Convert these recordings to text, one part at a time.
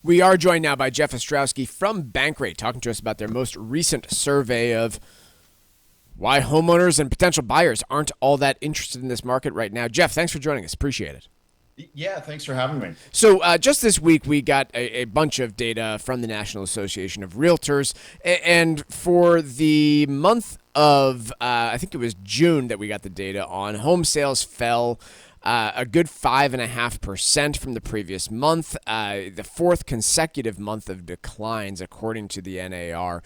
We are joined now by Jeff Ostrowski from Bankrate, talking to us about their most recent survey of why homeowners and potential buyers aren't all that interested in this market right now. Jeff, thanks for joining us. Appreciate it. Yeah, thanks for having me. So, just this week, we got a bunch of data from the National Association of Realtors. And for the month of, I think it was June that we got the data on, home sales fell a good 5.5% from the previous month, the fourth consecutive month of declines, according to the NAR.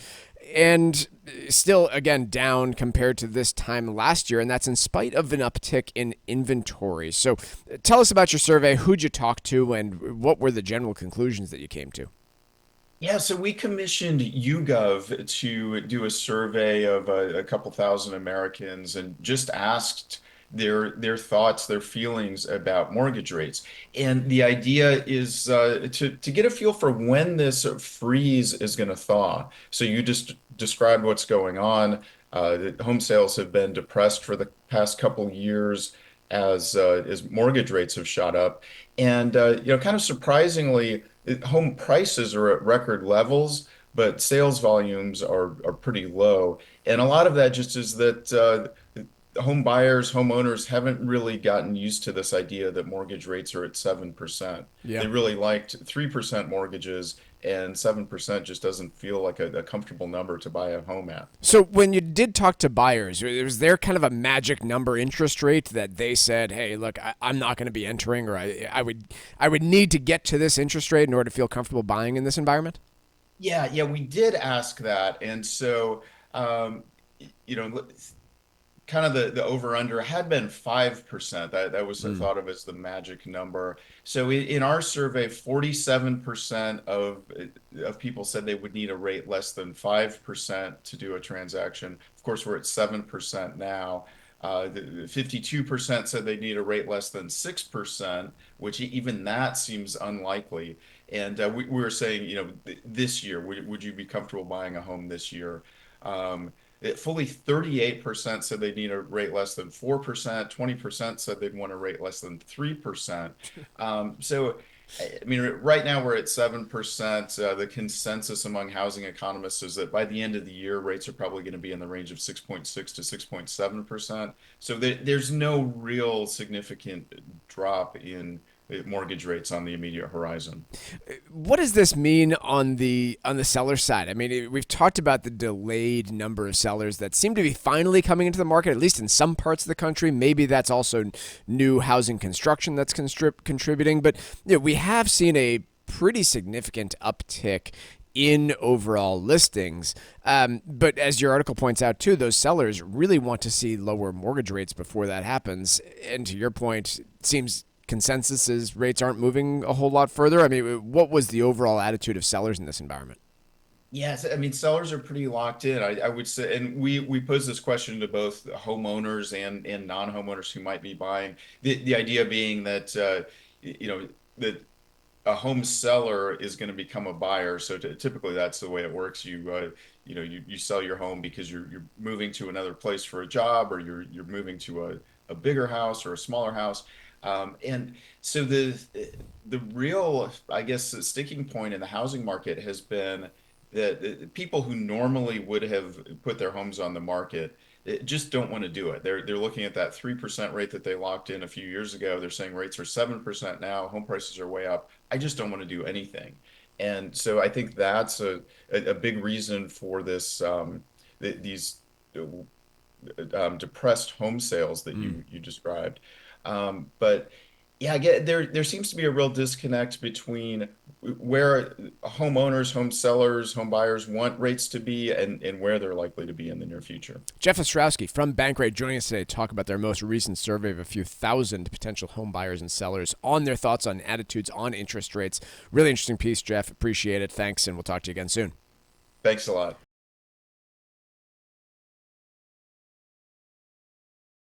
And still, again, down compared to this time last year, and that's in spite of an uptick in inventory. So tell us about your survey, who'd you talk to, and what were the general conclusions that you came to? Yeah, so we commissioned YouGov to do a survey of a couple thousand Americans and just asked their thoughts, their feelings about mortgage rates. And the idea is to get a feel for when this freeze is going to thaw. So you just described what's going on. The home sales have been depressed for the past couple years as mortgage rates have shot up. And kind of surprisingly, home prices are at record levels, but sales volumes are pretty low. And a lot of that just is that home buyers, homeowners haven't really gotten used to this idea that mortgage rates are at 7%. Yeah. They really liked 3% mortgages, and 7% just doesn't feel like a comfortable number to buy a home at. So when you did talk to buyers, was there kind of a magic number interest rate that they said, "Hey, look, I'm not going to be entering, or I would need to get to this interest rate in order to feel comfortable buying in this environment"? Yeah, we did ask that. And so, um, you know, kind of the over under had been 5%. That was Mm. thought of as the magic number. So in our survey, 47% of people said they would need a rate less than 5% to do a transaction. Of course, we're at 7% now. 52% said they need a rate less than 6%, which even that seems unlikely. And we were saying, this year, would you be comfortable buying a home this year? Fully 38% said they need a rate less than 4%, 20% said they'd want a rate less than 3%. So, I mean, right now we're at 7%. The consensus among housing economists is that by the end of the year, rates are probably going to be in the range of 6.6 to 6.7%. So there's no real significant drop in mortgage rates on the immediate horizon. What does this mean on the seller side? I mean, we've talked about the delayed number of sellers that seem to be finally coming into the market, at least in some parts of the country. Maybe that's also new housing construction that's contributing. But we have seen a pretty significant uptick in overall listings. But as your article points out too, those sellers really want to see lower mortgage rates before that happens. And to your point, it seems consensus is rates aren't moving a whole lot further. I mean, what was the overall attitude of sellers in this environment? Yes, I mean sellers are pretty locked in. I would say, and we pose this question to both homeowners and non-homeowners who might be buying. The idea being that that a home seller is going to become a buyer. So typically that's the way it works. You sell your home because you're moving to another place for a job, or you're moving to a bigger house or a smaller house. And so the real, I guess, the sticking point in the housing market has been that people who normally would have put their homes on the market just don't want to do it. They're looking at that 3% rate that they locked in a few years ago. They're saying rates are 7% now. Home prices are way up. I just don't want to do anything. And so I think that's a big reason for these depressed home sales that Mm. you described. But yeah, again, there seems to be a real disconnect between where homeowners, home sellers, home buyers want rates to be and where they're likely to be in the near future. Jeff Ostrowski from Bankrate joining us today to talk about their most recent survey of a few thousand potential home buyers and sellers on their thoughts on attitudes on interest rates. Really interesting piece, Jeff. Appreciate it. Thanks, and we'll talk to you again soon. Thanks a lot.